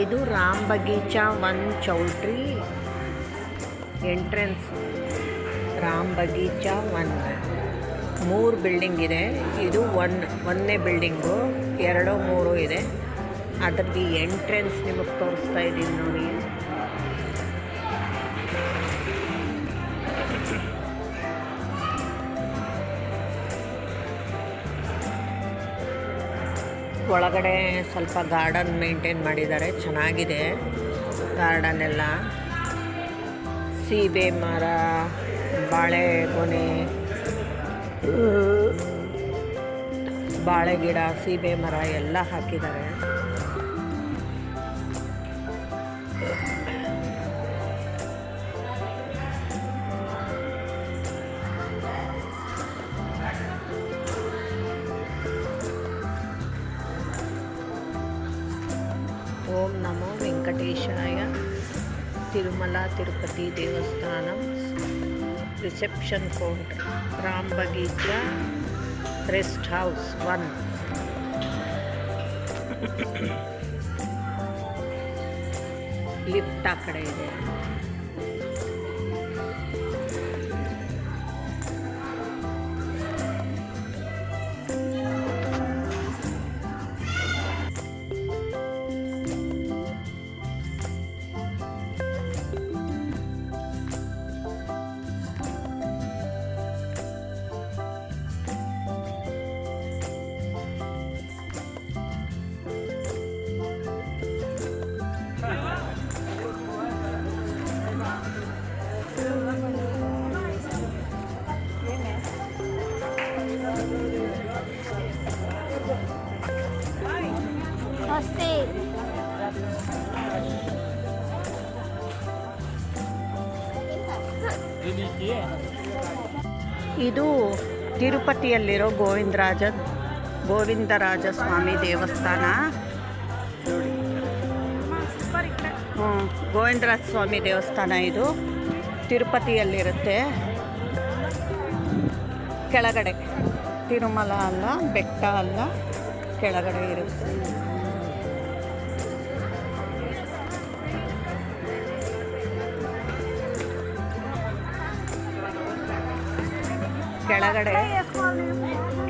ಇದು Ram Bagicha one choultry entrance. Ram Bagicha one 3 building ಇದೆ. ಇದು ಒಂದನೇ ಬಿಲ್ಡಿಂಗು, 2 3 ಇದೆ. ಅದರಲ್ಲಿ ಎಂಟ್ರೆನ್ಸ್ ನಿಮಗೆ ತೋರಿಸ್ತಾ ಇದ್ದೀನಿ ನೋಡಿ. ಒಳಗಡೆ ಸ್ವಲ್ಪ ಗಾರ್ಡನ್ ಮೇಂಟೈನ್ ಮಾಡಿದ್ದಾರೆ, ಚೆನ್ನಾಗಿದೆ ಗಾರ್ಡನ್ ಎಲ್ಲ. ಸೀಬೆ ಮರ, ಬಾಳೆಗೊನೆ, ಬಾಳೆ ಗಿಡ, ಸೀಬೆ ಮರ ಎಲ್ಲ ಹಾಕಿದ್ದಾರೆ. ಓಂ ನಮೋ ವೆಂಕಟೇಶಾಯ. Tirumala Tirupati Devasthanam reception counter, Ram Bagicha rest house 1. Lift ಆ ಕಡೆ ಇದೆ. ಇದು ತಿರುಪತಿಯಲ್ಲಿರೋ ಗೋವಿಂದರಾಜ ಸ್ವಾಮಿ ದೇವಸ್ಥಾನ. ಗೋವಿಂದರಾಜ ಸ್ವಾಮಿ ದೇವಸ್ಥಾನ ಇದು ತಿರುಪತಿಯಲ್ಲಿರುತ್ತೆ. ಕೆಳಗಡೆ ತಿರುಮಲ ಅಲ್ಲ, ಬೆಟ್ಟ ಅಲ್ಲ, ಕೆಳಗಡೆ ಇರುತ್ತೆ.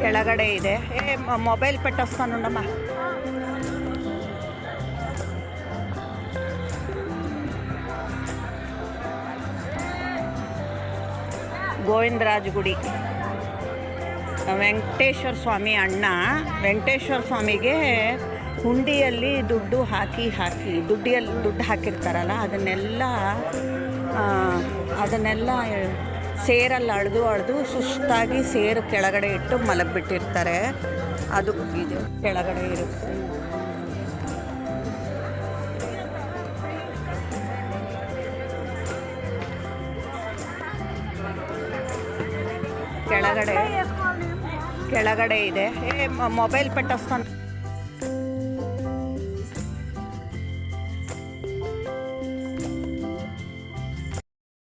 ಕೆಳಗಡೆ ಇದೆ. ಮೊಬೈಲ್ పెట్టొస్తానుండమ్మా. ಗೋವಿಂದರಾಜ ಗುಡಿ. ವೆಂಕಟೇಶ್ವರ ಸ್ವಾಮಿ ಅಣ್ಣ ವೆಂಕಟೇಶ್ವರ ಸ್ವಾಮಿಗೆ ಹುಂಡಿಯಲ್ಲಿ ದುಡ್ಡು ದುಡ್ಡು ಹಾಕಿರ್ತಾರಲ್ಲ, ಅದನ್ನೆಲ್ಲ ಸೇರಲ್ಲಿ ಅಳೆದು ಸುಸ್ತಾಗಿ ಸೇರು ಕೆಳಗಡೆ ಇಟ್ಟು ಮಲಗಿಬಿಟ್ಟಿರ್ತಾರೆ. ಅದು ಇದು ಕೆಳಗಡೆ ಇರುತ್ತೆ. ಕೆಳಗಡೆ ಇದೆ. ಮೊಬೈಲ್ పెట్టొస్తాను.